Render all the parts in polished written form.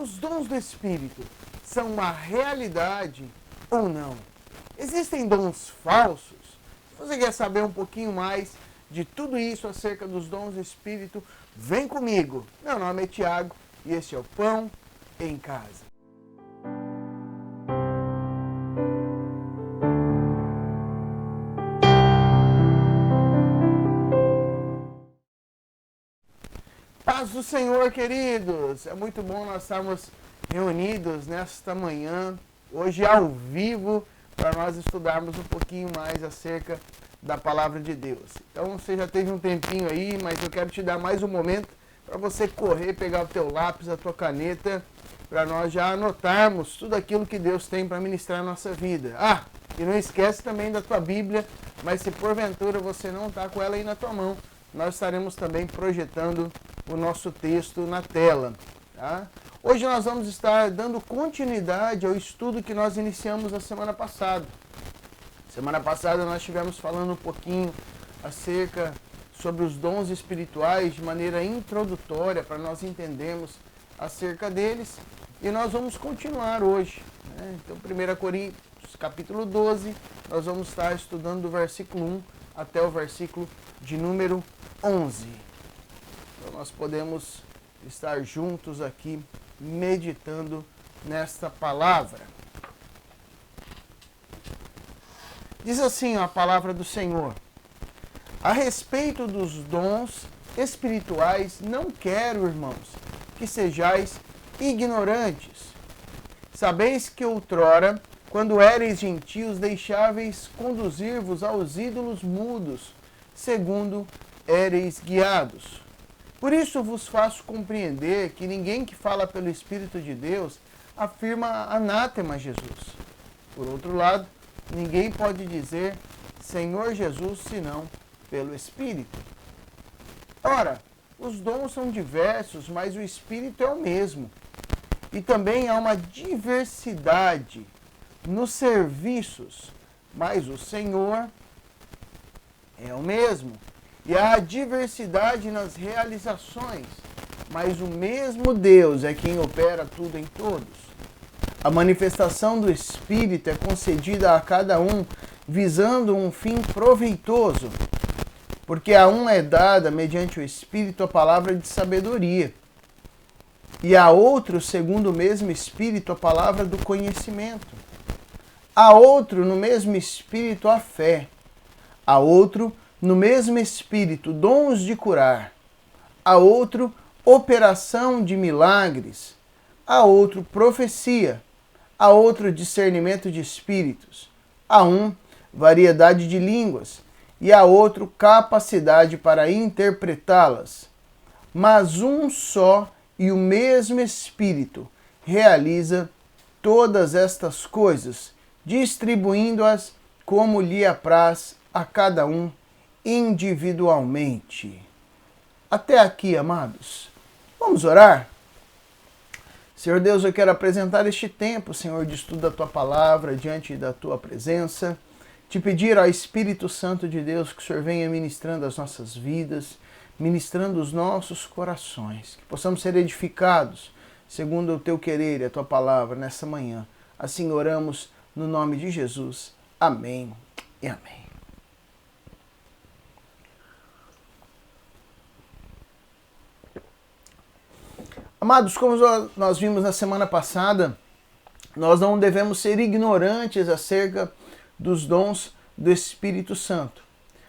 Os dons do Espírito são uma realidade ou não? Existem dons falsos? Se você quer saber um pouquinho mais de tudo isso acerca dos dons do Espírito, vem comigo. Meu nome é Tiago e este é o Pão em Casa. Paz do Senhor, queridos! É muito bom nós estarmos reunidos nesta manhã, hoje ao vivo, para nós estudarmos um pouquinho mais acerca da Palavra de Deus. Então você já teve um tempinho aí, mas eu quero te dar mais um momento para você correr, pegar o teu lápis, a tua caneta, para nós já anotarmos tudo aquilo que Deus tem para ministrar na nossa vida. E não esquece também da tua Bíblia, mas se porventura você não está com ela aí na tua mão, nós estaremos também projetando o nosso texto na tela. Tá? Hoje nós vamos estar dando continuidade ao estudo que nós iniciamos na semana passada. Semana passada nós estivemos falando um pouquinho acerca sobre os dons espirituais de maneira introdutória para nós entendermos acerca deles e nós vamos continuar hoje. Né? Então 1 Coríntios capítulo 12, nós vamos estar estudando do versículo 1 até o versículo de número 11. Então nós podemos estar juntos aqui meditando nesta palavra. Diz assim a palavra do Senhor: a respeito dos dons espirituais, não quero, irmãos, que sejais ignorantes. Sabeis que outrora, quando éreis gentios, deixáveis conduzir-vos aos ídolos mudos, segundo éreis guiados. Por isso vos faço compreender que ninguém que fala pelo Espírito de Deus afirma anátema a Jesus. Por outro lado, ninguém pode dizer Senhor Jesus senão pelo Espírito. Ora, os dons são diversos, mas o Espírito é o mesmo. E também há uma diversidade nos serviços, mas o Senhor é o mesmo. E há diversidade nas realizações, mas o mesmo Deus é quem opera tudo em todos. A manifestação do Espírito é concedida a cada um visando um fim proveitoso, porque a um é dada, mediante o Espírito, a palavra de sabedoria, e a outro, segundo o mesmo Espírito, a palavra do conhecimento. A outro, no mesmo Espírito, a fé. A outro, no mesmo Espírito, dons de curar. A outro, operação de milagres. A outro, profecia. A outro, discernimento de espíritos. A um, variedade de línguas. E a outro, capacidade para interpretá-las. Mas um só e o mesmo Espírito realiza todas estas coisas, distribuindo-as como lhe apraz a cada um individualmente. Até aqui, amados. Vamos orar? Senhor Deus, eu quero apresentar este tempo, Senhor, de estudo da Tua Palavra, diante da Tua presença. Te pedir ao Espírito Santo de Deus que o Senhor venha ministrando as nossas vidas, ministrando os nossos corações, que possamos ser edificados segundo o Teu querer e a Tua Palavra nessa manhã. Assim oramos no nome de Jesus. Amém e amém. Amados, como nós vimos na semana passada, nós não devemos ser ignorantes acerca dos dons do Espírito Santo.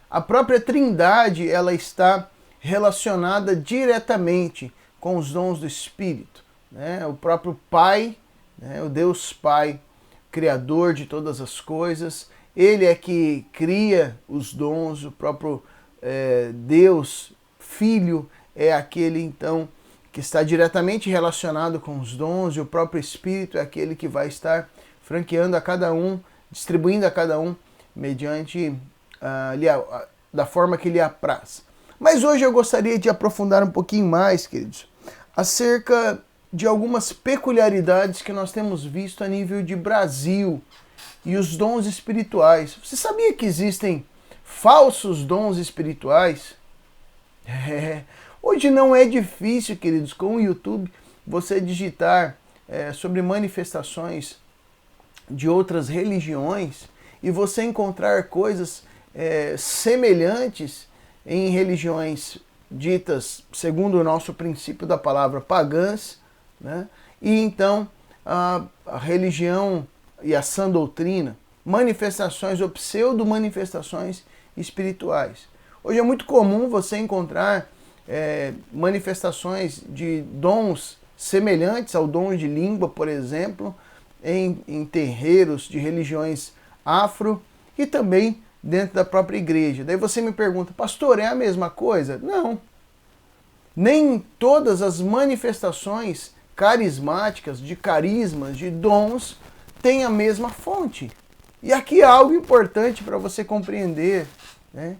A própria Trindade, ela está relacionada diretamente com os dons do Espírito. Né? O próprio Pai, né? O Deus Pai, Criador de todas as coisas, Ele é que cria os dons, o próprio Deus Filho é aquele, então, que está diretamente relacionado com os dons, e o próprio Espírito é aquele que vai estar franqueando a cada um, distribuindo a cada um, mediante da forma que lhe apraz. Mas hoje eu gostaria de aprofundar um pouquinho mais, queridos, acerca de algumas peculiaridades que nós temos visto a nível de Brasil e os dons espirituais. Você sabia que existem falsos dons espirituais? Hoje não é difícil, queridos, com o YouTube, você digitar sobre manifestações de outras religiões e você encontrar coisas semelhantes em religiões ditas, segundo o nosso princípio da palavra, pagãs, né? E então a religião e a sã doutrina, manifestações ou pseudo-manifestações espirituais. Hoje é muito comum você encontrar manifestações de dons semelhantes ao dom de língua, por exemplo, em terreiros de religiões afro e também dentro da própria igreja. Daí você me pergunta, pastor, é a mesma coisa? Não. Nem todas as manifestações carismáticas, de carismas, de dons, têm a mesma fonte. E aqui há algo importante para você compreender, né?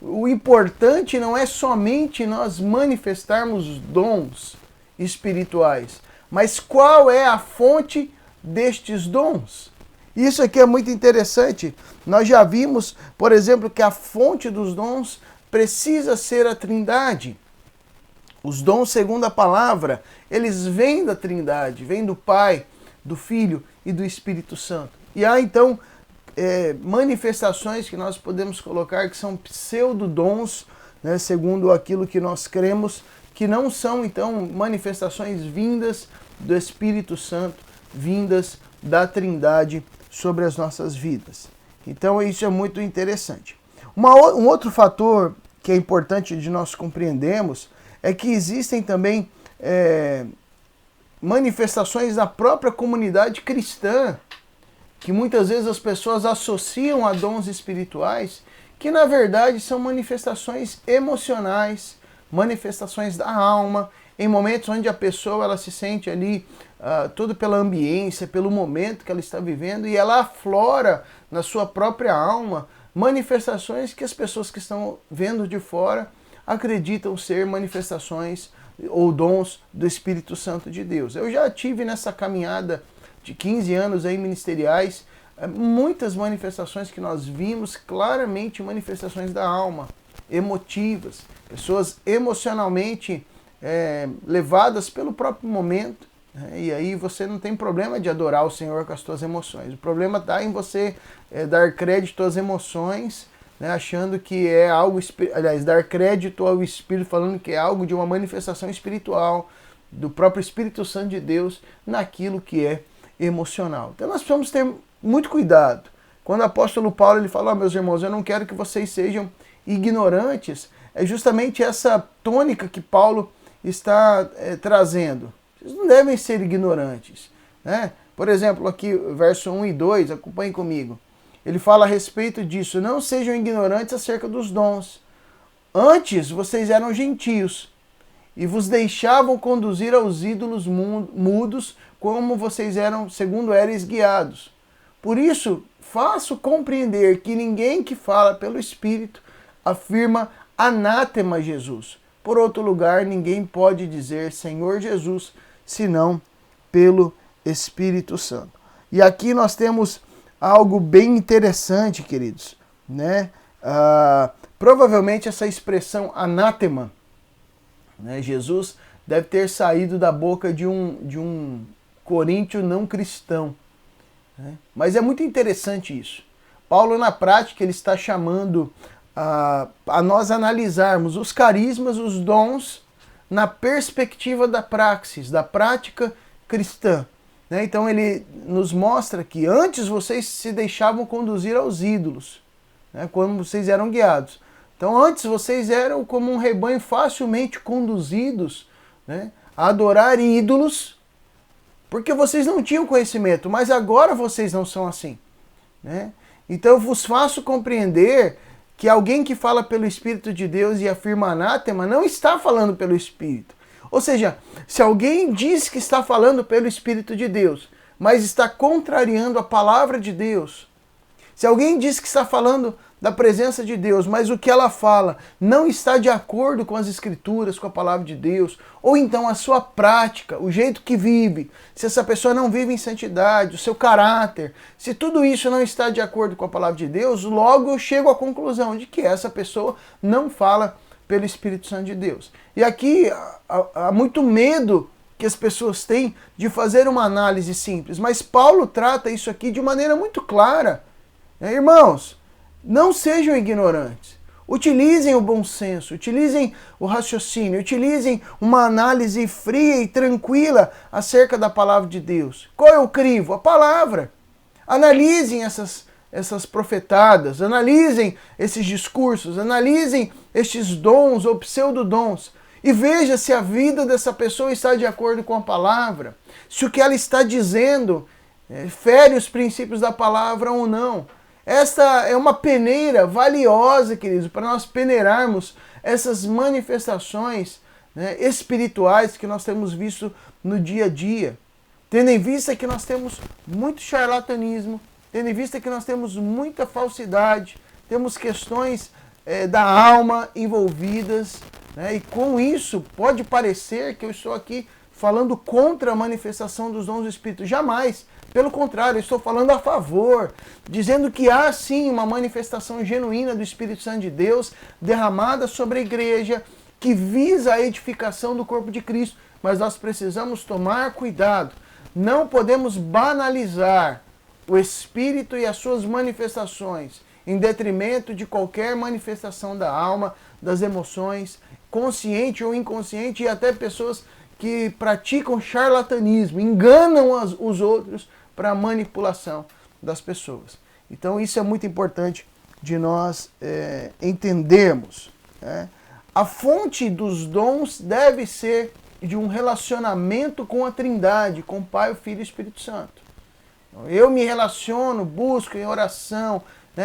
O importante não é somente nós manifestarmos dons espirituais, mas qual é a fonte destes dons. Isso aqui é muito interessante. Nós já vimos, por exemplo, que a fonte dos dons precisa ser a Trindade. Os dons, segundo a palavra, eles vêm da Trindade, vêm do Pai, do Filho e do Espírito Santo. E há então manifestações que nós podemos colocar que são pseudodons, né, segundo aquilo que nós cremos, que não são então manifestações vindas do Espírito Santo, vindas da Trindade sobre as nossas vidas. Então isso é muito interessante. Um outro fator que é importante de nós compreendermos é que existem também manifestações da própria comunidade cristã, que muitas vezes as pessoas associam a dons espirituais, que na verdade são manifestações emocionais, manifestações da alma, em momentos onde a pessoa ela se sente ali toda pela ambiência, pelo momento que ela está vivendo, e ela aflora na sua própria alma manifestações que as pessoas que estão vendo de fora acreditam ser manifestações ou dons do Espírito Santo de Deus. Eu já tive nessa caminhada de 15 anos aí ministeriais, muitas manifestações que nós vimos claramente, manifestações da alma, emotivas, pessoas emocionalmente levadas pelo próprio momento, né? E aí você não tem problema de adorar o Senhor com as suas emoções. O problema está em você dar crédito às emoções, né? Achando que é algo, aliás, dar crédito ao Espírito, falando que é algo de uma manifestação espiritual, do próprio Espírito Santo de Deus, naquilo que é emocional. Então nós precisamos ter muito cuidado. Quando o apóstolo Paulo ele fala, meus irmãos, eu não quero que vocês sejam ignorantes, é justamente essa tônica que Paulo está trazendo. Vocês não devem ser ignorantes, né? Por exemplo, aqui, verso 1 e 2, acompanhem comigo. Ele fala a respeito disso, não sejam ignorantes acerca dos dons. Antes vocês eram gentios e vos deixavam conduzir aos ídolos mudos, como vocês eram, segundo eres guiados. Por isso, faço compreender que ninguém que fala pelo Espírito afirma anátema Jesus. Por outro lugar, ninguém pode dizer Senhor Jesus, senão pelo Espírito Santo. E aqui nós temos algo bem interessante, queridos, né? Provavelmente essa expressão anátema, né? Jesus deve ter saído da boca de um coríntio não cristão, né? Mas é muito interessante isso. Paulo, na prática, ele está chamando a nós analisarmos os carismas, os dons, na perspectiva da praxis, da prática cristã. Né? Então ele nos mostra que antes vocês se deixavam conduzir aos ídolos, né? Quando vocês eram guiados. Então antes vocês eram como um rebanho facilmente conduzidos, né? A adorar ídolos, porque vocês não tinham conhecimento, mas agora vocês não são assim, né? Então eu vos faço compreender que alguém que fala pelo Espírito de Deus e afirma anátema não está falando pelo Espírito. Ou seja, se alguém diz que está falando pelo Espírito de Deus, mas está contrariando a palavra de Deus, se alguém diz que está falando da presença de Deus, mas o que ela fala não está de acordo com as Escrituras, com a palavra de Deus, ou então a sua prática, o jeito que vive, se essa pessoa não vive em santidade, o seu caráter, se tudo isso não está de acordo com a palavra de Deus, logo eu chego à conclusão de que essa pessoa não fala pelo Espírito Santo de Deus. E aqui há muito medo que as pessoas têm de fazer uma análise simples, mas Paulo trata isso aqui de maneira muito clara. Irmãos, não sejam ignorantes. Utilizem o bom senso, utilizem o raciocínio, utilizem uma análise fria e tranquila acerca da palavra de Deus. Qual é o crivo? A palavra. Analisem essas profetadas, analisem esses discursos, analisem estes dons ou pseudodons e veja se a vida dessa pessoa está de acordo com a palavra, se o que ela está dizendo fere os princípios da palavra ou não. Esta é uma peneira valiosa, queridos, para nós peneirarmos essas manifestações, espirituais que nós temos visto no dia a dia. Tendo em vista que nós temos muito charlatanismo, tendo em vista que nós temos muita falsidade, temos questões da alma envolvidas, e com isso pode parecer que eu estou aqui falando contra a manifestação dos dons do Espírito. Jamais. Pelo contrário, eu estou falando a favor, dizendo que há sim uma manifestação genuína do Espírito Santo de Deus derramada sobre a igreja que visa a edificação do corpo de Cristo. Mas nós precisamos tomar cuidado. Não podemos banalizar o Espírito e as suas manifestações em detrimento de qualquer manifestação da alma, das emoções, consciente ou inconsciente, e até pessoas que praticam charlatanismo, enganam os outros para a manipulação das pessoas. Então isso é muito importante de nós entendermos. A fonte dos dons deve ser de um relacionamento com a Trindade, com o Pai, o Filho e o Espírito Santo. Eu me relaciono, busco em oração,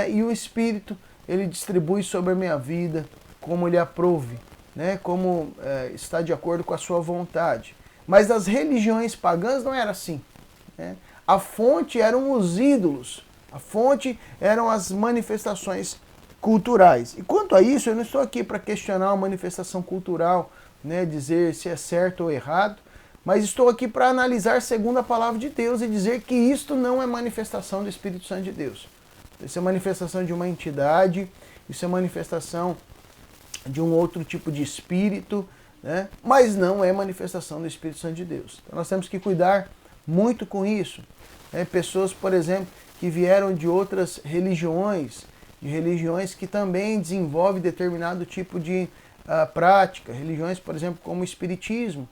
e o Espírito, ele distribui sobre a minha vida como ele aprouve, como está de acordo com a sua vontade. Mas nas religiões pagãs não era assim. A fonte eram os ídolos, a fonte eram as manifestações culturais. E quanto a isso, eu não estou aqui para questionar uma manifestação cultural, dizer se é certo ou errado, mas estou aqui para analisar segundo a palavra de Deus e dizer que isto não é manifestação do Espírito Santo de Deus. Isso é manifestação de uma entidade, isso é manifestação de um outro tipo de espírito, mas não é manifestação do Espírito Santo de Deus. Então nós temos que cuidar muito com isso. Pessoas, por exemplo, que vieram de outras religiões, de religiões que também desenvolvem determinado tipo de prática, religiões, por exemplo, como o Espiritismo.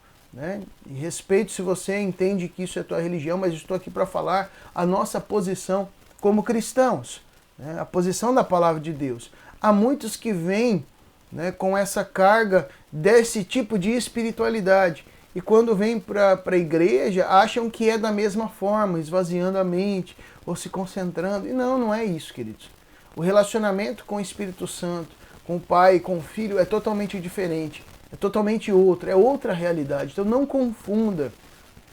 E respeito se você entende que isso é tua religião, mas estou aqui para falar a nossa posição como cristãos, a posição da palavra de Deus. Há muitos que vêm com essa carga desse tipo de espiritualidade e quando vêm para a igreja acham que é da mesma forma, esvaziando a mente ou se concentrando. E não é isso, queridos. O relacionamento com o Espírito Santo, com o Pai, com o Filho é totalmente diferente, é totalmente outro, é outra realidade. Então não confunda,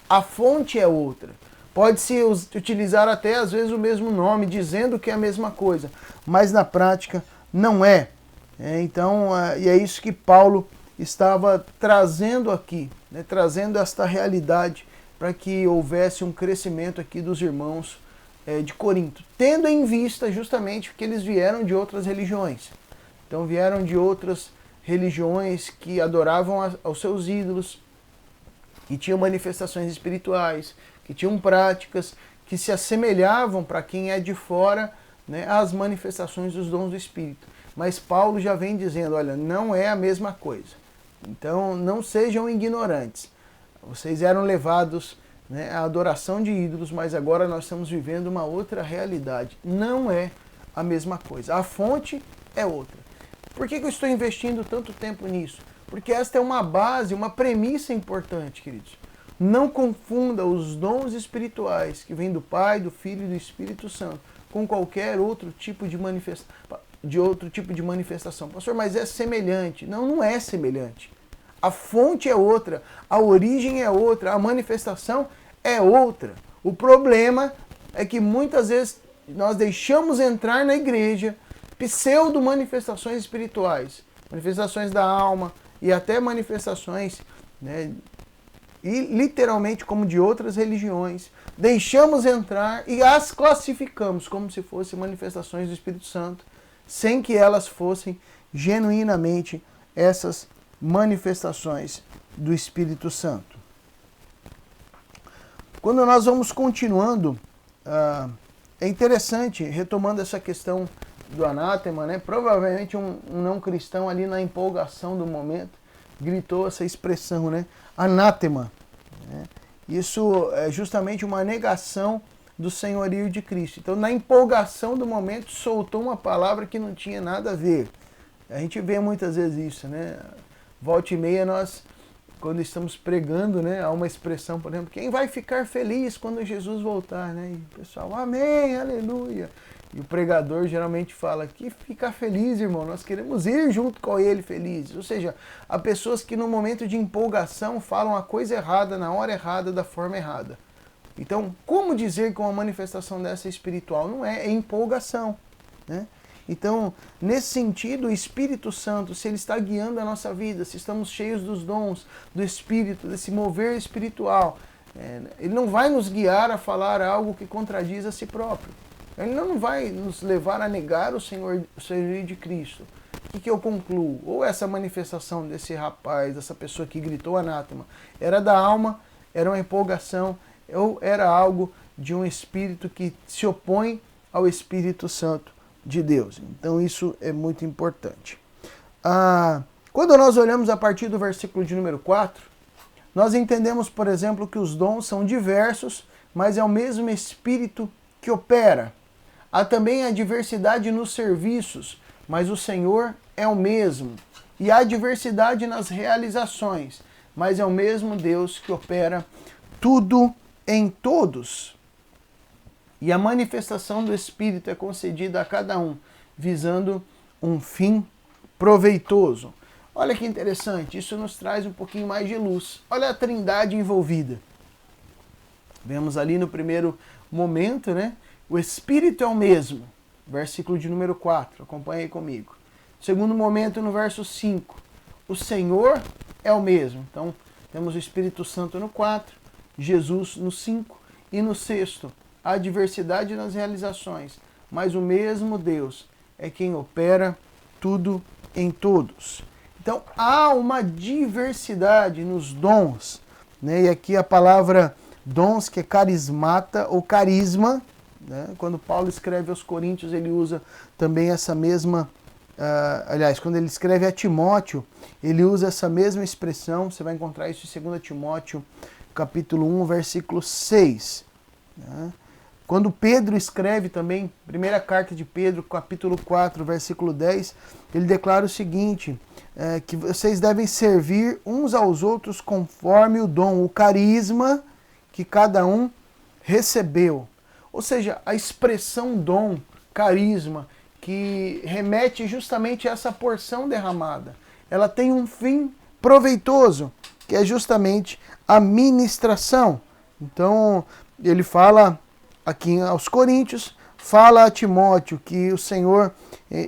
a fonte é outra. Pode-se utilizar até às vezes o mesmo nome, dizendo que é a mesma coisa, mas na prática não é. Então, e é isso que Paulo estava trazendo aqui, trazendo esta realidade para que houvesse um crescimento aqui dos irmãos de Corinto, tendo em vista justamente que eles vieram de outras religiões. Então vieram de outras religiões que adoravam aos seus ídolos, que tinham manifestações espirituais, que tinham práticas que se assemelhavam para quem é de fora, às manifestações dos dons do Espírito. Mas Paulo já vem dizendo, olha, não é a mesma coisa. Então não sejam ignorantes. Vocês eram levados à adoração de ídolos, mas agora nós estamos vivendo uma outra realidade. Não é a mesma coisa. A fonte é outra. Por que eu estou investindo tanto tempo nisso? Porque esta é uma base, uma premissa importante, queridos. Não confunda os dons espirituais que vêm do Pai, do Filho e do Espírito Santo com qualquer outro tipo de manifestação. Pastor, mas é semelhante. Não é semelhante. A fonte é outra, a origem é outra, a manifestação é outra. O problema é que muitas vezes nós deixamos entrar na igreja pseudo-manifestações espirituais, manifestações da alma e até manifestações, e literalmente como de outras religiões, deixamos entrar e as classificamos como se fossem manifestações do Espírito Santo, sem que elas fossem genuinamente essas manifestações do Espírito Santo. quando nós vamos continuando, é interessante, retomando essa questão do anátema, né? Provavelmente um não cristão ali na empolgação do momento gritou essa expressão, né? Anátema. Né? Isso é justamente uma negação do senhorio de Cristo. Então, na empolgação do momento, soltou uma palavra que não tinha nada a ver. A gente vê muitas vezes isso, né? Volta e meia nós, quando estamos pregando, né, há uma expressão, por exemplo, quem vai ficar feliz quando Jesus voltar, né? E o pessoal, amém, aleluia. E o pregador geralmente fala, que ficar feliz, irmão, nós queremos ir junto com ele felizes. Ou seja, há pessoas que no momento de empolgação falam a coisa errada, na hora errada, da forma errada. Então, como dizer que uma manifestação dessa é espiritual? Não é, é empolgação, né? Então, nesse sentido, o Espírito Santo, se ele está guiando a nossa vida, se estamos cheios dos dons do Espírito, desse mover espiritual, ele não vai nos guiar a falar algo que contradiz a si próprio. Ele não vai nos levar a negar o Senhor de Cristo. O que eu concluo? Ou essa manifestação desse rapaz, dessa pessoa que gritou anátema, era da alma, era uma empolgação, ou era algo de um espírito que se opõe ao Espírito Santo de Deus. Então isso é muito importante. Quando nós olhamos a partir do versículo de número 4, nós entendemos, por exemplo, que os dons são diversos, mas é o mesmo Espírito que opera. Há também a diversidade nos serviços, mas o Senhor é o mesmo. E há diversidade nas realizações, mas é o mesmo Deus que opera tudo em todos. E a manifestação do Espírito é concedida a cada um, visando um fim proveitoso. Olha que interessante, isso nos traz um pouquinho mais de luz. Olha a trindade envolvida. Vemos ali no primeiro momento, né? O Espírito é o mesmo, versículo de número 4, acompanhe aí comigo. Segundo momento, no verso 5, o Senhor é o mesmo. Então, temos o Espírito Santo no 4, Jesus no 5 e no 6º, há diversidade nas realizações, mas o mesmo Deus é quem opera tudo em todos. Então, há uma diversidade nos dons, né? E aqui a palavra dons, que é carismata ou carisma, né? Quando Paulo escreve aos Coríntios, ele usa também essa mesma... aliás, quando ele escreve a Timóteo, ele usa essa mesma expressão. Você vai encontrar isso em 2 Timóteo, capítulo 1, versículo 6. Né? Quando Pedro escreve também, primeira carta de Pedro, capítulo 4, versículo 10, ele declara o seguinte, que vocês devem servir uns aos outros conforme o dom, o carisma que cada um recebeu. Ou seja, a expressão dom, carisma, que remete justamente a essa porção derramada. Ela tem um fim proveitoso, que é justamente a ministração. Então, ele fala aqui aos Coríntios, fala a Timóteo que o Senhor,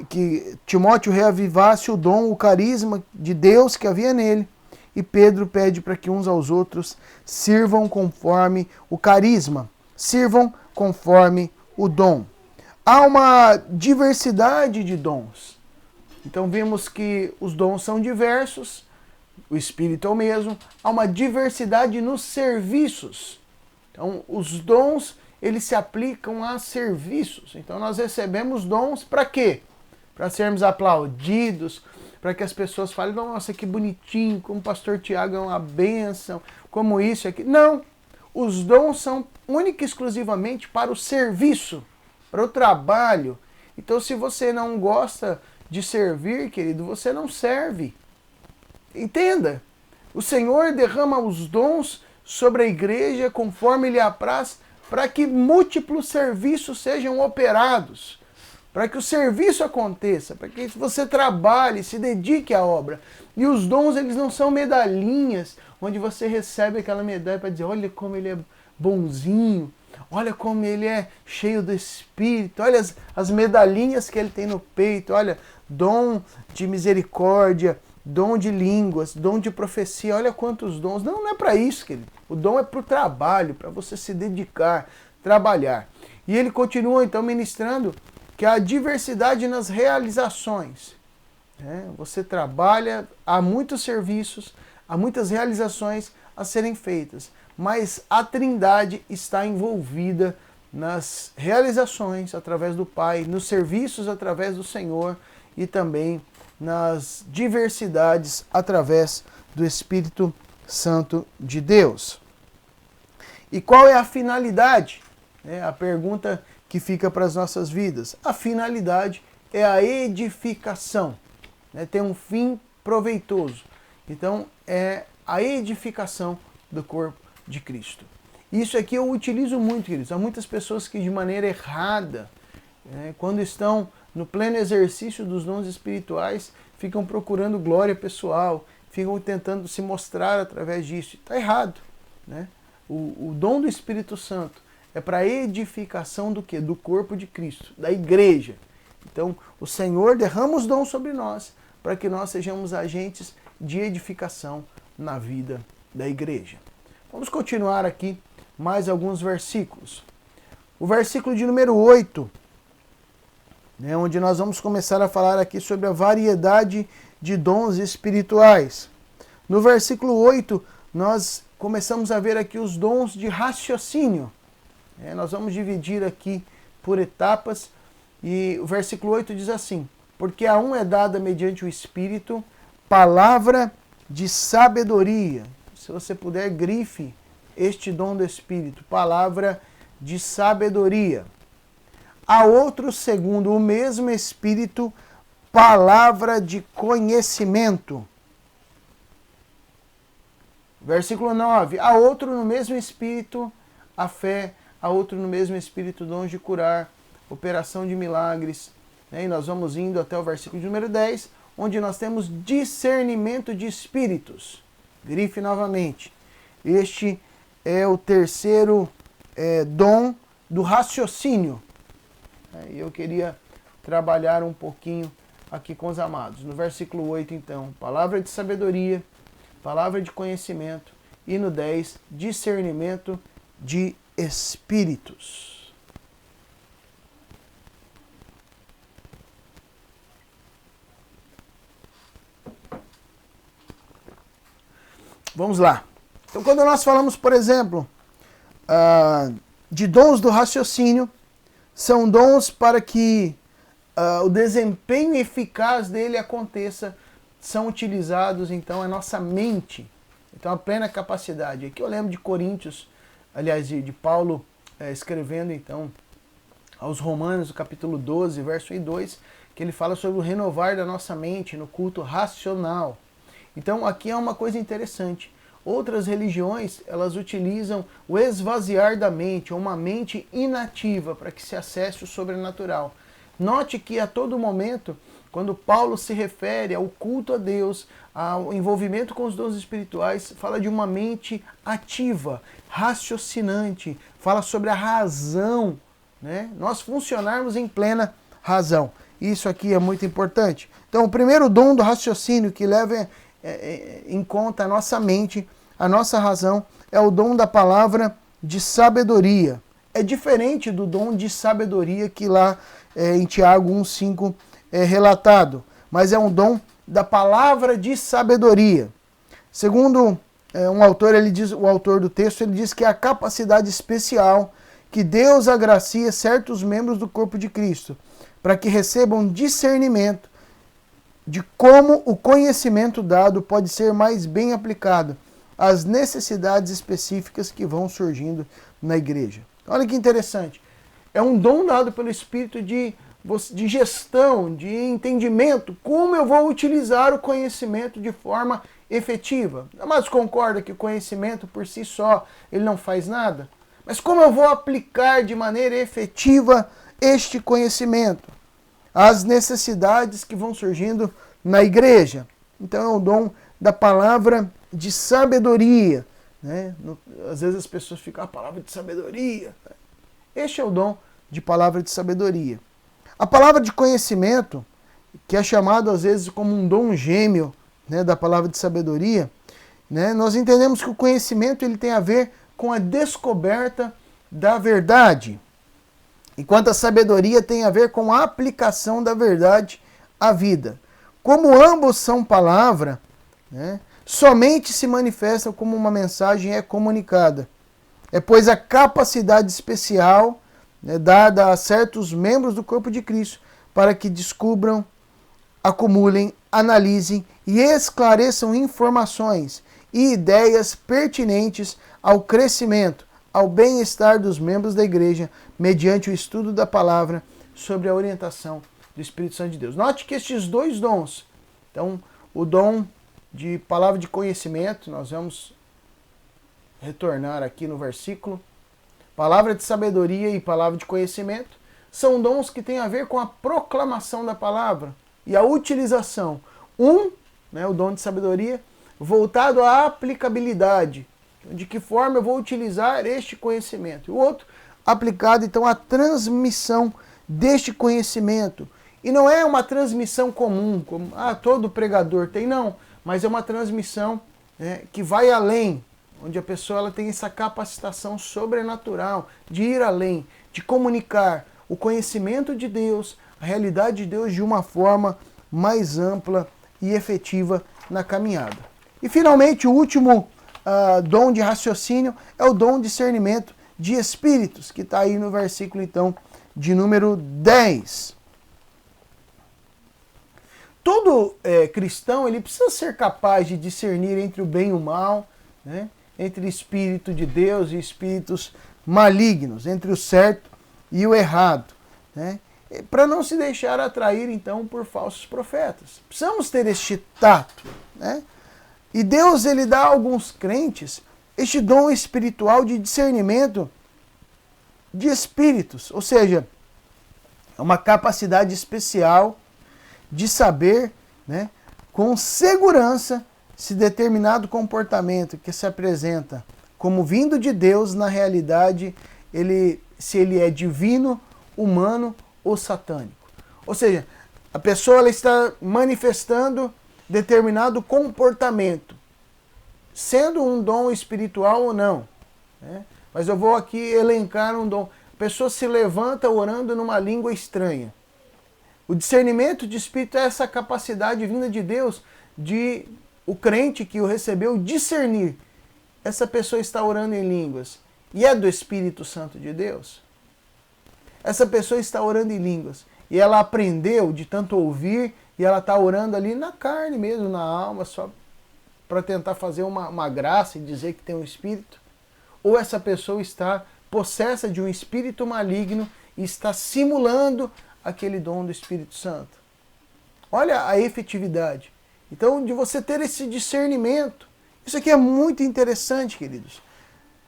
que Timóteo reavivasse o dom, o carisma de Deus que havia nele. E Pedro pede para que uns aos outros sirvam conforme o carisma, sirvam conforme o dom. Há uma diversidade de dons. Então vimos que os dons são diversos, o Espírito é o mesmo, há uma diversidade nos serviços. Então os dons, eles se aplicam a serviços. Então nós recebemos dons para quê? Para sermos aplaudidos, para que as pessoas falem, nossa, que bonitinho, como o pastor Tiago é uma bênção, como isso aqui. Não, os dons são única e exclusivamente para o serviço, para o trabalho. Então se você não gosta de servir, querido, você não serve. Entenda, o Senhor derrama os dons sobre a igreja conforme lhe apraz, para que múltiplos serviços sejam operados, para que o serviço aconteça, para que você trabalhe, se dedique à obra. E os dons, eles não são medalhinhas, onde você recebe aquela medalha para dizer, olha como ele é bonzinho, olha como ele é cheio do Espírito, olha as medalhinhas que ele tem no peito, olha, dom de misericórdia, dom de línguas, dom de profecia, olha quantos dons. Não, não é para isso, querido. O dom é para o trabalho, para você se dedicar, trabalhar. E ele continua então ministrando que há diversidade nas realizações. Você trabalha, há muitos serviços, há muitas realizações a serem feitas, mas a Trindade está envolvida nas realizações através do Pai, nos serviços através do Senhor e também nas diversidades através do Espírito Santo de Deus. E qual é a finalidade? É a pergunta que fica para as nossas vidas. A finalidade é a edificação, né? Tem um fim proveitoso. Então, é a edificação do corpo de Cristo. Isso aqui eu utilizo muito, queridos. Há muitas pessoas que de maneira errada, quando estão no pleno exercício dos dons espirituais, ficam procurando glória pessoal, ficam tentando se mostrar através disso. Está errado, né? O dom do Espírito Santo é para a edificação do quê? Do corpo de Cristo, da igreja. Então, o Senhor derrama os dons sobre nós para que nós sejamos agentes de edificação na vida da igreja. Vamos continuar aqui mais alguns versículos. O versículo de número 8, onde nós vamos começar a falar aqui sobre a variedade de dons espirituais. No versículo 8, nós começamos a ver aqui os dons de raciocínio. Nós vamos dividir aqui por etapas, e o versículo 8 diz assim: porque a um é dada mediante o Espírito palavra de sabedoria. Se você puder, grife este dom do Espírito, palavra de sabedoria. A outro, segundo o mesmo Espírito, palavra de conhecimento. Versículo 9. A outro no mesmo Espírito, a fé. A outro no mesmo Espírito, dons de curar, operação de milagres. E nós vamos indo até o versículo de número 10, onde nós temos discernimento de espíritos. Grife novamente. Este é o terceiro dom do raciocínio. E eu queria trabalhar um pouquinho aqui com os amados. No versículo 8, então, palavra de sabedoria, palavra de conhecimento. E no 10, discernimento de espíritos. Vamos lá. Então, quando nós falamos, por exemplo, de dons do raciocínio, são dons para que o desempenho eficaz dele aconteça, são utilizados, então, a nossa mente. Então, a plena capacidade. Aqui eu lembro de Coríntios, aliás, de Paulo escrevendo, então, aos Romanos, no capítulo 12, verso 1 e 2, que ele fala sobre o renovar da nossa mente no culto racional. Então, aqui é uma coisa interessante. Outras religiões, elas utilizam o esvaziar da mente, ou uma mente inativa, para que se acesse o sobrenatural. Note que a todo momento, quando Paulo se refere ao culto a Deus, ao envolvimento com os dons espirituais, fala de uma mente ativa, raciocinante, fala sobre a razão, né? Nós funcionarmos em plena razão. Isso aqui é muito importante. Então, o primeiro dom do raciocínio que leva em conta a nossa mente, a nossa razão, é o dom da palavra de sabedoria. É diferente do dom de sabedoria que lá em Tiago 1,5 é relatado, mas é um dom da palavra de sabedoria. Segundo um autor, o autor do texto, ele diz que é a capacidade especial que Deus agracia certos membros do corpo de Cristo, para que recebam discernimento de como o conhecimento dado pode ser mais bem aplicado às necessidades específicas que vão surgindo na igreja. Olha que interessante. É um dom dado pelo Espírito de gestão, de entendimento, como eu vou utilizar o conhecimento de forma efetiva. Mas concorda que o conhecimento por si só, ele não faz nada? Mas como eu vou aplicar de maneira efetiva este conhecimento às necessidades que vão surgindo na igreja? Então é o dom da palavra de sabedoria, né? Às vezes as pessoas ficam, a palavra de sabedoria. Este é o dom de palavra de sabedoria. A palavra de conhecimento, que é chamado às vezes como um dom gêmeo, né, da palavra de sabedoria, né, nós entendemos que o conhecimento ele tem a ver com a descoberta da verdade, enquanto a sabedoria tem a ver com a aplicação da verdade à vida. Como ambos são palavra, né, somente se manifestam como uma mensagem é comunicada. É pois a capacidade especial, né, dada a certos membros do corpo de Cristo para que descubram, acumulem, analisem e esclareçam informações e ideias pertinentes ao crescimento, ao bem-estar dos membros da igreja, mediante o estudo da palavra sobre a orientação do Espírito Santo de Deus. Note que estes dois dons, então, o dom de palavra de conhecimento, nós vamos retornar aqui no versículo, palavra de sabedoria e palavra de conhecimento, são dons que têm a ver com a proclamação da palavra e a utilização. Né, o dom de sabedoria, voltado à aplicabilidade. De que forma eu vou utilizar este conhecimento. E o outro, aplicado então à transmissão deste conhecimento. E não é uma transmissão comum, como todo pregador tem, não. Mas é uma transmissão, né, que vai além, onde a pessoa ela tem essa capacitação sobrenatural de ir além, de comunicar o conhecimento de Deus, a realidade de Deus de uma forma mais ampla e efetiva na caminhada. E finalmente o último dom de raciocínio é o dom de discernimento de espíritos, que está aí no versículo então de número 10. Todo cristão ele precisa ser capaz de discernir entre o bem e o mal, né? Entre espírito de Deus e espíritos malignos, entre o certo e o errado, né? Para não se deixar atrair então por falsos profetas. Precisamos ter este tato, né? E Deus ele dá a alguns crentes este dom espiritual de discernimento de espíritos, ou seja, é uma capacidade especial de saber, né, com segurança se determinado comportamento que se apresenta como vindo de Deus, na realidade, se ele é divino, humano ou satânico. Ou seja, a pessoa ela está manifestando determinado comportamento, sendo um dom espiritual ou não, né? Mas eu vou aqui elencar um dom. A pessoa se levanta orando numa língua estranha. O discernimento de espírito é essa capacidade vinda de Deus, de o crente que o recebeu discernir. Essa pessoa está orando em línguas e é do Espírito Santo de Deus? Essa pessoa está orando em línguas e ela aprendeu de tanto ouvir e ela está orando ali na carne mesmo, na alma, só para tentar fazer uma graça e dizer que tem um espírito? Ou essa pessoa está possessa de um espírito maligno e está simulando aquele dom do Espírito Santo? Olha a efetividade. Então, de você ter esse discernimento. Isso aqui é muito interessante, queridos.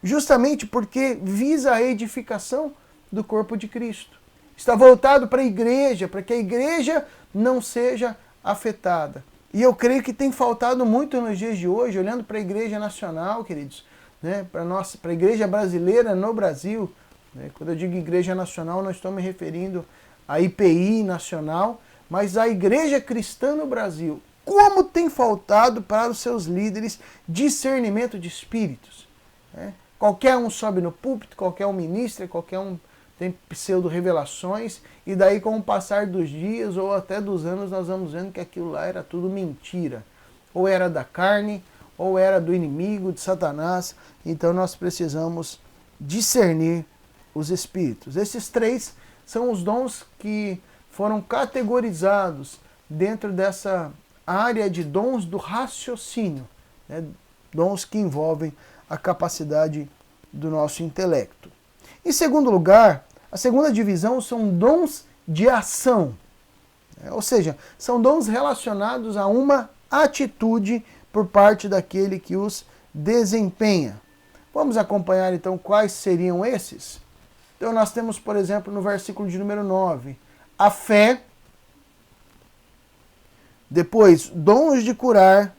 Justamente porque visa a edificação do corpo de Cristo. Está voltado para a igreja, para que a igreja não seja afetada. E eu creio que tem faltado muito nos dias de hoje, olhando para a igreja nacional, queridos, né, para a igreja brasileira no Brasil. Né, quando eu digo igreja nacional, não estou me referindo à IPI nacional, mas à igreja cristã no Brasil. Como tem faltado para os seus líderes discernimento de espíritos. Né? Qualquer um sobe no púlpito, qualquer um ministra, qualquer um tem pseudo-revelações, e daí com o passar dos dias ou até dos anos nós vamos vendo que aquilo lá era tudo mentira. Ou era da carne, ou era do inimigo, de Satanás. Então nós precisamos discernir os espíritos. Esses três são os dons que foram categorizados dentro dessa área de dons do raciocínio, né? Dons que envolvem a capacidade do nosso intelecto. Em segundo lugar, a segunda divisão são dons de ação, ou seja, são dons relacionados a uma atitude por parte daquele que os desempenha. Vamos acompanhar então quais seriam esses? Então nós temos, por exemplo, no versículo de número 9, a fé. Depois, dons de curar.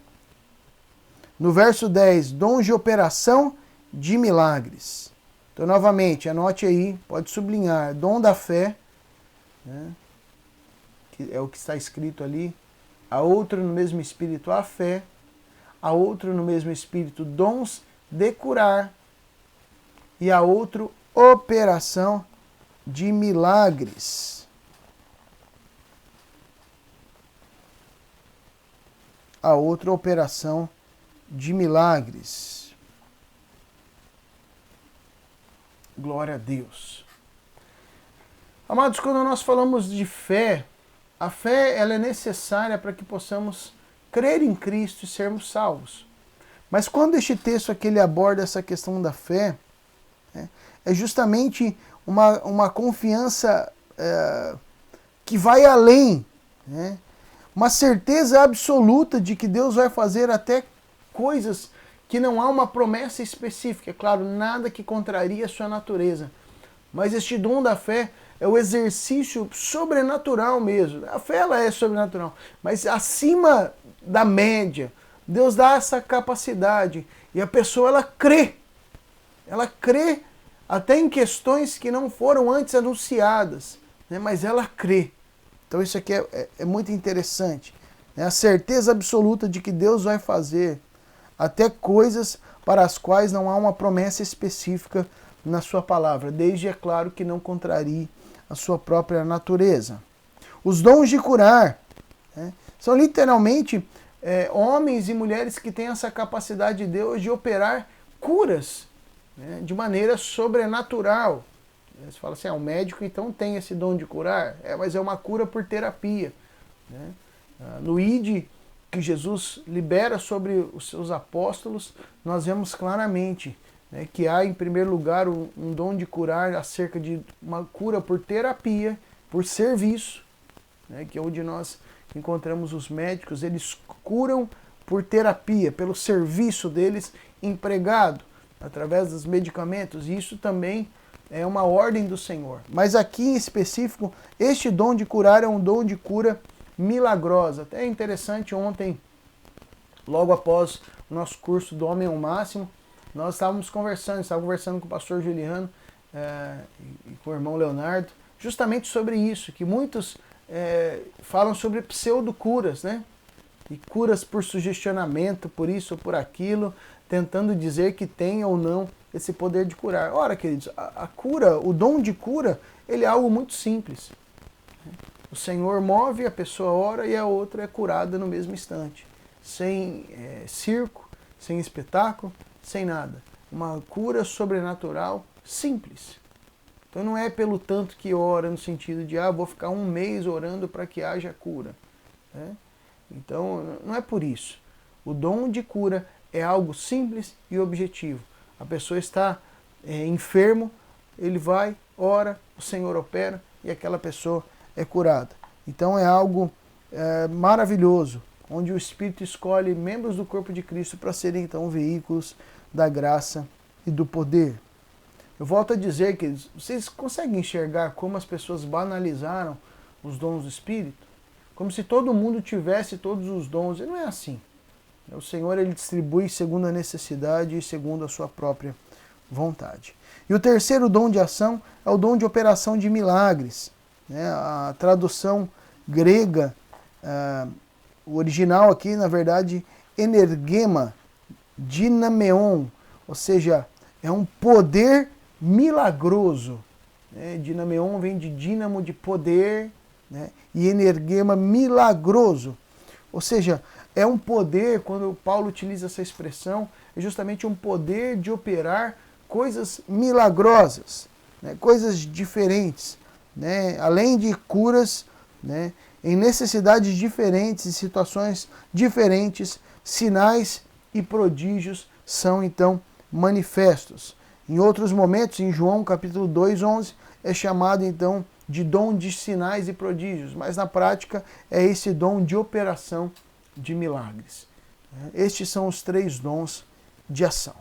No verso 10, dons de operação de milagres. Então, novamente, anote aí, pode sublinhar, dom da fé, né, que é o que está escrito ali. A outro no mesmo espírito, a fé. A outro no mesmo espírito, dons de curar. E a outro, operação de milagres. A outra, operação de milagres. Glória a Deus. Amados, quando nós falamos de fé, a fé ela é necessária para que possamos crer em Cristo e sermos salvos. Mas quando este texto aqui ele aborda essa questão da fé, é justamente uma confiança que vai além, né? Uma certeza absoluta de que Deus vai fazer até coisas que não há uma promessa específica. É claro, nada que contraria a sua natureza. Mas este dom da fé é o exercício sobrenatural mesmo. A fé ela é sobrenatural, mas acima da média. Deus dá essa capacidade e a pessoa ela crê. Ela crê até em questões que não foram antes anunciadas, né? Mas ela crê. Então isso aqui é muito interessante. Né? A certeza absoluta de que Deus vai fazer até coisas para as quais não há uma promessa específica na sua palavra, desde, é claro, que não contrarie a sua própria natureza. Os dons de curar, né? São literalmente homens e mulheres que têm essa capacidade de Deus de operar curas, né? De maneira sobrenatural. Você fala assim, o médico então tem esse dom de curar? Mas é uma cura por terapia. Né? No ID que Jesus libera sobre os seus apóstolos, nós vemos claramente, né, que há em primeiro lugar um dom de curar acerca de uma cura por terapia, por serviço, né, que é onde nós encontramos os médicos, eles curam por terapia, pelo serviço deles empregado, através dos medicamentos, e isso também é uma ordem do Senhor. Mas aqui em específico, este dom de curar é um dom de cura milagrosa. Até é interessante, ontem, logo após o nosso curso do Homem ao Máximo, nós estava conversando com o pastor Juliano e com o irmão Leonardo, justamente sobre isso, que muitos falam sobre pseudo-curas, né? E curas por sugestionamento, por isso ou por aquilo, tentando dizer que tem ou não esse poder de curar. Ora, queridos, a cura, o dom de cura, ele é algo muito simples. O Senhor move, a pessoa ora e a outra é curada no mesmo instante. Sem circo, sem espetáculo, sem nada. Uma cura sobrenatural simples. Então não é pelo tanto que ora no sentido de, vou ficar um mês orando para que haja cura. Né? Então não é por isso. O dom de cura é algo simples e objetivo. A pessoa está enfermo, ele vai, ora, o Senhor opera e aquela pessoa é curada. Então é algo maravilhoso, onde o Espírito escolhe membros do corpo de Cristo para serem então veículos da graça e do poder. Eu volto a dizer que vocês conseguem enxergar como as pessoas banalizaram os dons do Espírito? Como se todo mundo tivesse todos os dons. E não é assim. O Senhor ele distribui segundo a necessidade e segundo a sua própria vontade. E o terceiro dom de ação é o dom de operação de milagres. A tradução grega, o original aqui, na verdade, energema, dinameon, ou seja, é um poder milagroso. Dinameon vem de dínamo, de poder, né? E energema, milagroso. Ou seja, é um poder, quando Paulo utiliza essa expressão, é justamente um poder de operar coisas milagrosas, né? Coisas diferentes, né? Além de curas, né? Em necessidades diferentes, em situações diferentes, sinais e prodígios são então manifestos. Em outros momentos, em João capítulo 2:11, é chamado então de dom de sinais e prodígios, mas na prática é esse dom de operação de milagres. Estes são os três dons de ação.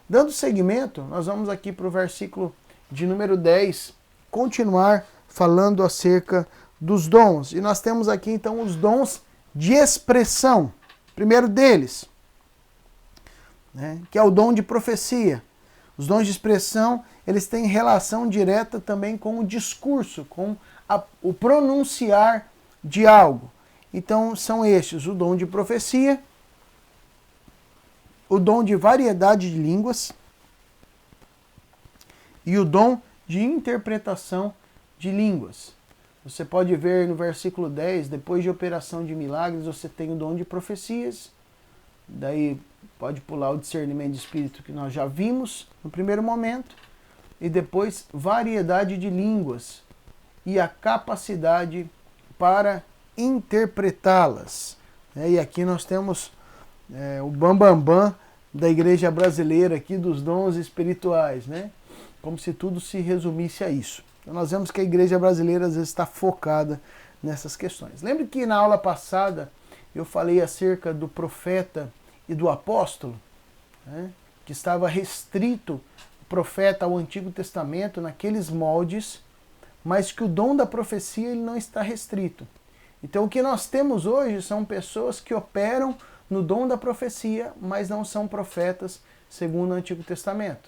Dando seguimento, nós vamos aqui para o versículo de número 10, continuar falando acerca dos dons. E nós temos aqui então os dons de expressão. Primeiro deles, né, que é o dom de profecia. Os dons de expressão, eles têm relação direta também com o discurso, com o pronunciar de algo. Então são estes, o dom de profecia, o dom de variedade de línguas e o dom de interpretação de línguas. Você pode ver no versículo 10, depois de operação de milagres, você tem o dom de profecias, daí pode pular o discernimento de espírito que nós já vimos no primeiro momento, e depois variedade de línguas e a capacidade para interpretá-las. E aqui nós temos o bambambam da igreja brasileira aqui dos dons espirituais, né? Como se tudo se resumisse a isso. Então nós vemos que a igreja brasileira às vezes está focada nessas questões. Lembre que na aula passada eu falei acerca do profeta e do apóstolo, né? Que estava restrito o profeta ao Antigo Testamento naqueles moldes, mas que o dom da profecia ele não está restrito. Então o que nós temos hoje são pessoas que operam no dom da profecia, mas não são profetas segundo o Antigo Testamento.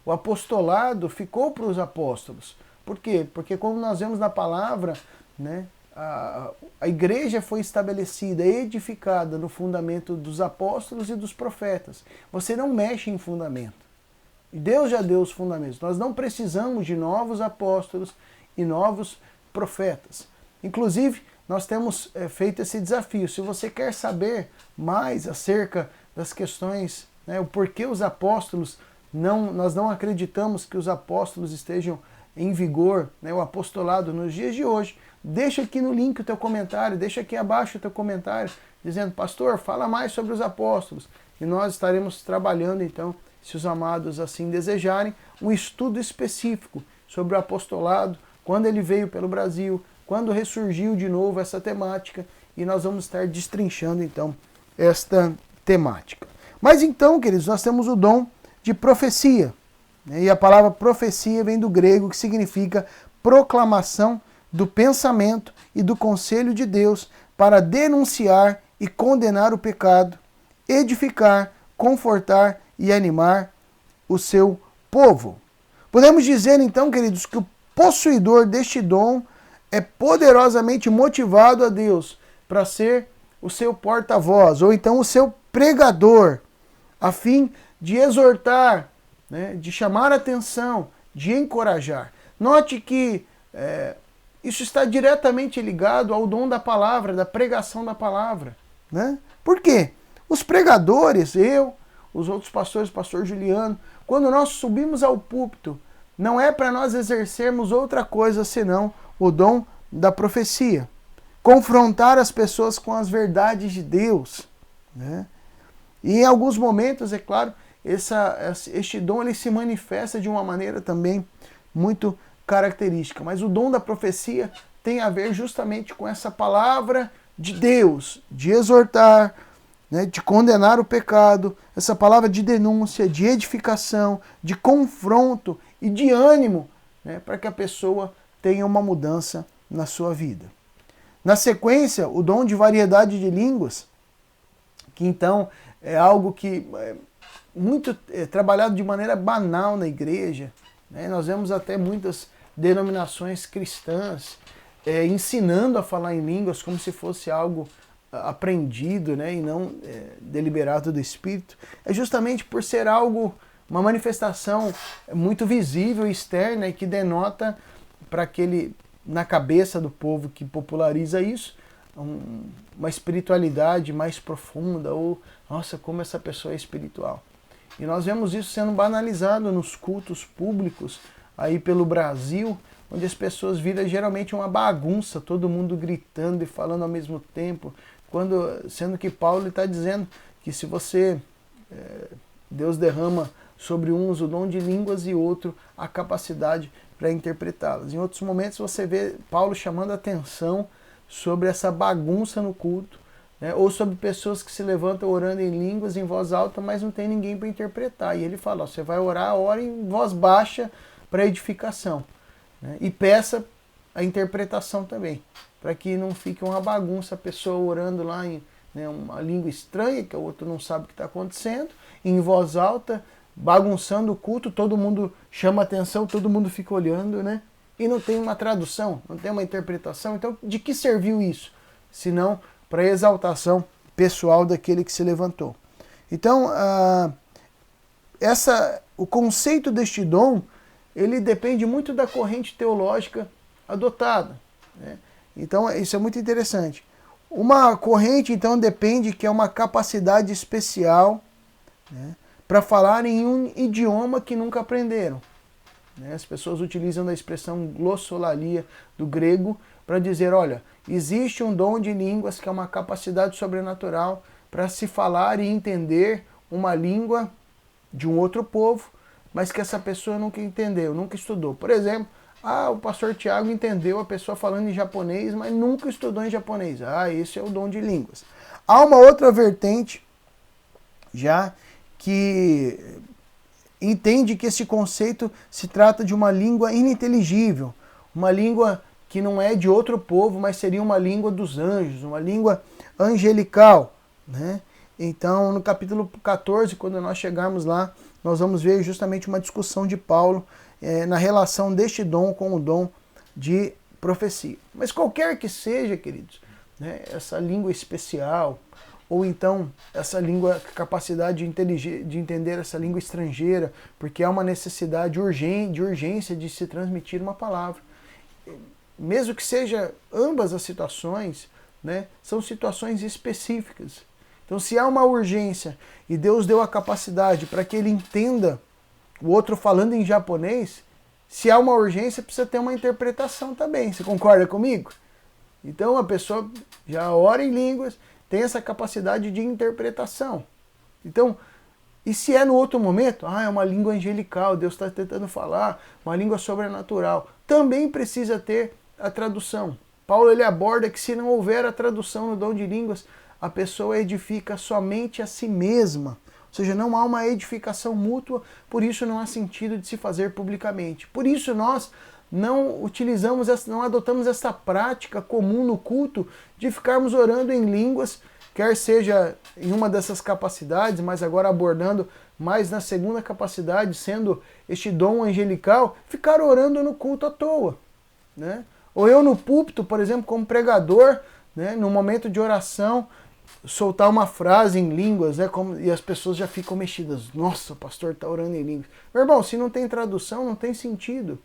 O apostolado ficou para os apóstolos. Por quê? Porque como nós vemos na palavra, né, a igreja foi estabelecida, edificada no fundamento dos apóstolos e dos profetas. Você não mexe em fundamento. Deus já deu os fundamentos. Nós não precisamos de novos apóstolos e novos profetas. Inclusive, nós temos feito esse desafio. Se você quer saber mais acerca das questões, né, o porquê os apóstolos, nós não acreditamos que os apóstolos estejam em vigor, né, o apostolado nos dias de hoje, deixa aqui no link o teu comentário, deixa aqui abaixo o teu comentário, dizendo, pastor, fala mais sobre os apóstolos. E nós estaremos trabalhando, então, se os amados assim desejarem, um estudo específico sobre o apostolado, quando ele veio pelo Brasil, quando ressurgiu de novo essa temática, e nós vamos estar destrinchando, então, esta temática. Mas então, queridos, nós temos o dom de profecia. E a palavra profecia vem do grego, que significa proclamação do pensamento e do conselho de Deus para denunciar e condenar o pecado, edificar, confortar e animar o seu povo. Podemos dizer, então, queridos, que o possuidor deste dom é poderosamente motivado a Deus para ser o seu porta-voz, ou então o seu pregador, a fim de exortar, né, de chamar a atenção, de encorajar. Note que isso está diretamente ligado ao dom da palavra, da pregação da palavra. Né? Por quê? Os pregadores, os outros pastores, o pastor Juliano, quando nós subimos ao púlpito, não é para nós exercermos outra coisa senão o dom da profecia. Confrontar as pessoas com as verdades de Deus. Né? E em alguns momentos, é claro, este dom ele se manifesta de uma maneira também muito característica. Mas o dom da profecia tem a ver justamente com essa palavra de Deus, de exortar, né, de condenar o pecado, essa palavra de denúncia, de edificação, de confronto e de ânimo, né, para que a pessoa tenha uma mudança na sua vida. Na sequência, o dom de variedade de línguas, que então é algo que é muito trabalhado de maneira banal na igreja. Né? Nós vemos até muitas denominações cristãs ensinando a falar em línguas como se fosse algo aprendido, né? E não deliberado do Espírito. É justamente por ser algo, uma manifestação muito visível e externa e que denota para aquele, na cabeça do povo que populariza isso, uma espiritualidade mais profunda, ou, nossa, como essa pessoa é espiritual. E nós vemos isso sendo banalizado nos cultos públicos aí pelo Brasil, onde as pessoas viram geralmente uma bagunça, todo mundo gritando e falando ao mesmo tempo, sendo que Paulo está dizendo que se você, Deus derrama sobre uns o dom de línguas e outro a capacidade para interpretá-las. Em outros momentos você vê Paulo chamando a atenção sobre essa bagunça no culto, né? Ou sobre pessoas que se levantam orando em línguas em voz alta, mas não tem ninguém para interpretar. E ele fala, ó, você vai orar, ora em voz baixa para edificação, né? E peça a interpretação também, para que não fique uma bagunça, a pessoa orando lá em, né, uma língua estranha, que o outro não sabe o que está acontecendo, em voz alta, bagunçando o culto, todo mundo chama atenção, todo mundo fica olhando, né? E não tem uma tradução, não tem uma interpretação. Então, de que serviu isso? Senão para a exaltação pessoal daquele que se levantou. Então, o conceito deste dom, ele depende muito da corrente teológica adotada. Né? Então, isso é muito interessante. Uma corrente, então, depende que é uma capacidade especial, né, para falar em um idioma que nunca aprenderam. Né? As pessoas utilizam a expressão glossolalia do grego para dizer, olha, existe um dom de línguas que é uma capacidade sobrenatural para se falar e entender uma língua de um outro povo, mas que essa pessoa nunca entendeu, nunca estudou. Por exemplo, o pastor Tiago entendeu a pessoa falando em japonês, mas nunca estudou em japonês. Esse é o dom de línguas. Há uma outra vertente já que entende que esse conceito se trata de uma língua ininteligível, uma língua que não é de outro povo, mas seria uma língua dos anjos, uma língua angelical, né? Então, no capítulo 14, quando nós chegarmos lá, nós vamos ver justamente uma discussão de Paulo na relação deste dom com o dom de profecia. Mas qualquer que seja, queridos, né, essa língua especial, ou então essa língua, capacidade de entender essa língua estrangeira, porque há uma necessidade de urgência de se transmitir uma palavra. Mesmo que seja ambas as situações, né, são situações específicas. Então, se há uma urgência e Deus deu a capacidade para que ele entenda o outro falando em japonês, se há uma urgência, precisa ter uma interpretação também. Você concorda comigo? Então, a pessoa já ora em línguas, tem essa capacidade de interpretação. Então, e se é no outro momento? É uma língua angelical, Deus está tentando falar, uma língua sobrenatural. Também precisa ter a tradução. Paulo ele aborda que se não houver a tradução no dom de línguas, a pessoa edifica somente a si mesma. Ou seja, não há uma edificação mútua, por isso não há sentido de se fazer publicamente. Por isso nós não não adotamos essa prática comum no culto de ficarmos orando em línguas, quer seja em uma dessas capacidades, mas agora abordando mais na segunda capacidade, sendo este dom angelical, ficar orando no culto à toa, né? Ou eu no púlpito, por exemplo, como pregador, né, no momento de oração, soltar uma frase em línguas, né, e as pessoas já ficam mexidas. Nossa, o pastor está orando em línguas. Meu irmão, se não tem tradução, não tem sentido.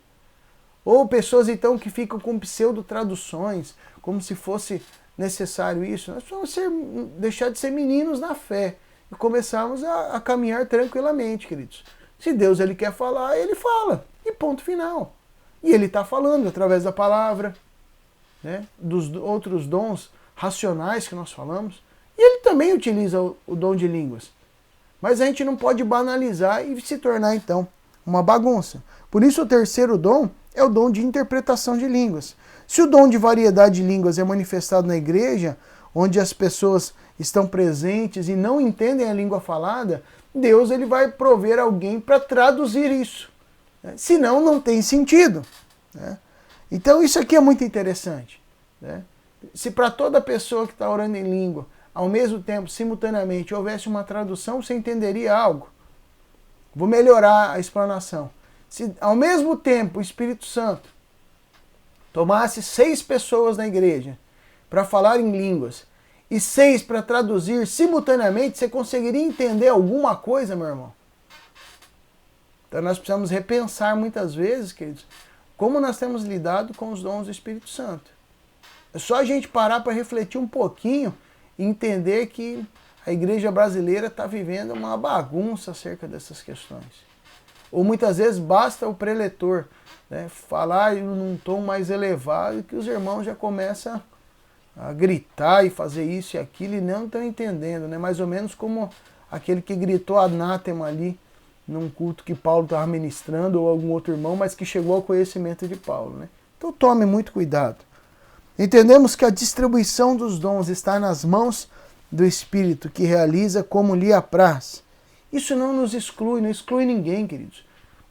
Ou pessoas então que ficam com pseudo-traduções, como se fosse necessário isso. Nós precisamos deixar de ser meninos na fé e começarmos a caminhar tranquilamente, queridos. Se Deus ele quer falar, ele fala. E ponto final. E ele está falando através da palavra, né, dos outros dons racionais que nós falamos. E ele também utiliza o dom de línguas. Mas a gente não pode banalizar e se tornar, então, uma bagunça. Por isso o terceiro dom é o dom de interpretação de línguas. Se o dom de variedade de línguas é manifestado na igreja, onde as pessoas estão presentes e não entendem a língua falada, Deus ele vai prover alguém para traduzir isso. Senão não tem sentido. Né? Então isso aqui é muito interessante. Né? Se para toda pessoa que está orando em língua, ao mesmo tempo, simultaneamente, houvesse uma tradução, você entenderia algo. Vou melhorar a explanação. Se ao mesmo tempo o Espírito Santo tomasse 6 pessoas na igreja para falar em línguas e 6 para traduzir simultaneamente, você conseguiria entender alguma coisa, meu irmão? Então nós precisamos repensar muitas vezes, queridos, como nós temos lidado com os dons do Espírito Santo. É só a gente parar para refletir um pouquinho e entender que a igreja brasileira está vivendo uma bagunça acerca dessas questões. Ou muitas vezes basta o preletor, né, falar num tom mais elevado que os irmãos já começam a gritar e fazer isso e aquilo e não estão entendendo. Né? Mais ou menos como aquele que gritou anátema ali num culto que Paulo estava ministrando ou algum outro irmão, mas que chegou ao conhecimento de Paulo. Né? Então tome muito cuidado. Entendemos que a distribuição dos dons está nas mãos do Espírito, que realiza como lhe apraz. Isso não nos exclui, não exclui ninguém, queridos.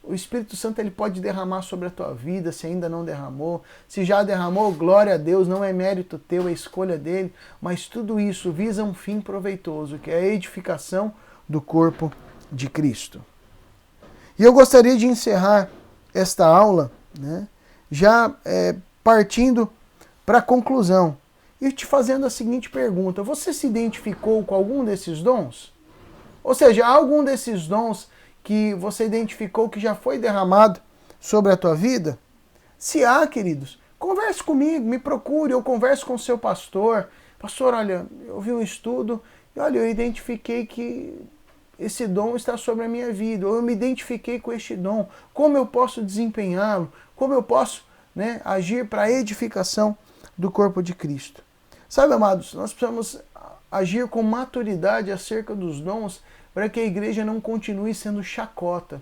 O Espírito Santo ele pode derramar sobre a tua vida, se ainda não derramou. Se já derramou, glória a Deus, não é mérito teu, é escolha dele. Mas tudo isso visa um fim proveitoso, que é a edificação do corpo de Cristo. E eu gostaria de encerrar esta aula, né, já partindo para a conclusão e te fazendo a seguinte pergunta: você se identificou com algum desses dons? Ou seja, há algum desses dons que você identificou que já foi derramado sobre a tua vida? Se há, queridos, converse comigo, me procure, eu converso com o seu pastor. pastor, olha, eu vi um estudo e olha, eu identifiquei que esse dom está sobre a minha vida, ou eu me identifiquei com este dom, como eu posso desempenhá-lo, como eu posso, né, agir para a edificação do corpo de Cristo. Sabe, amados, nós precisamos agir com maturidade acerca dos dons para que a igreja não continue sendo chacota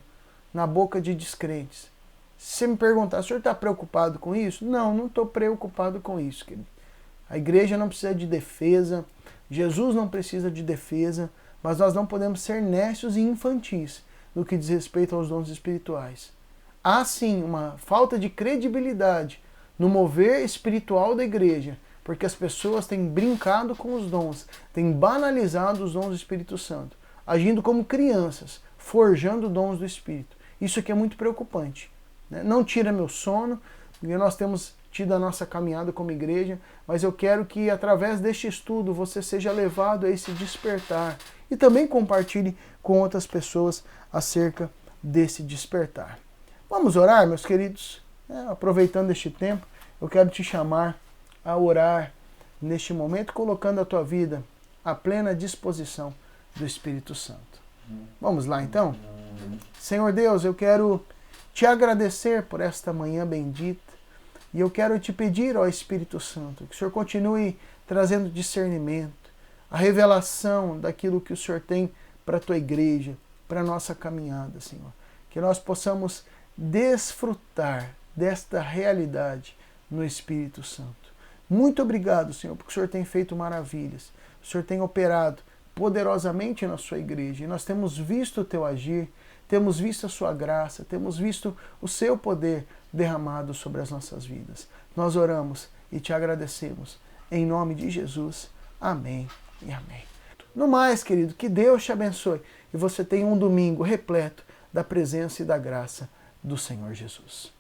na boca de descrentes. Se você me perguntar, o senhor está preocupado com isso? Não, não estou preocupado com isso, querido. A igreja não precisa de defesa, Jesus não precisa de defesa, mas nós não podemos ser nécios e infantis no que diz respeito aos dons espirituais. Há sim uma falta de credibilidade no mover espiritual da igreja, porque as pessoas têm brincado com os dons, têm banalizado os dons do Espírito Santo, agindo como crianças, forjando dons do Espírito. Isso aqui é muito preocupante. Não tira meu sono, porque nós temos tido a nossa caminhada como igreja, mas eu quero que através deste estudo você seja levado a esse despertar e também compartilhe com outras pessoas acerca desse despertar. Vamos orar, meus queridos? Aproveitando este tempo, eu quero te chamar a orar neste momento, colocando a tua vida à plena disposição do Espírito Santo. Vamos lá então? Senhor Deus, eu quero te agradecer por esta manhã bendita e eu quero te pedir, ó Espírito Santo, que o Senhor continue trazendo discernimento, a revelação daquilo que o Senhor tem para a tua igreja, para a nossa caminhada, Senhor. Que nós possamos desfrutar desta realidade no Espírito Santo. Muito obrigado, Senhor, porque o Senhor tem feito maravilhas. O Senhor tem operado poderosamente na sua igreja. E nós temos visto o teu agir, temos visto a sua graça, temos visto o seu poder derramado sobre as nossas vidas. Nós oramos e te agradecemos. Em nome de Jesus. Amém e amém. No mais, querido, que Deus te abençoe e você tenha um domingo repleto da presença e da graça do Senhor Jesus.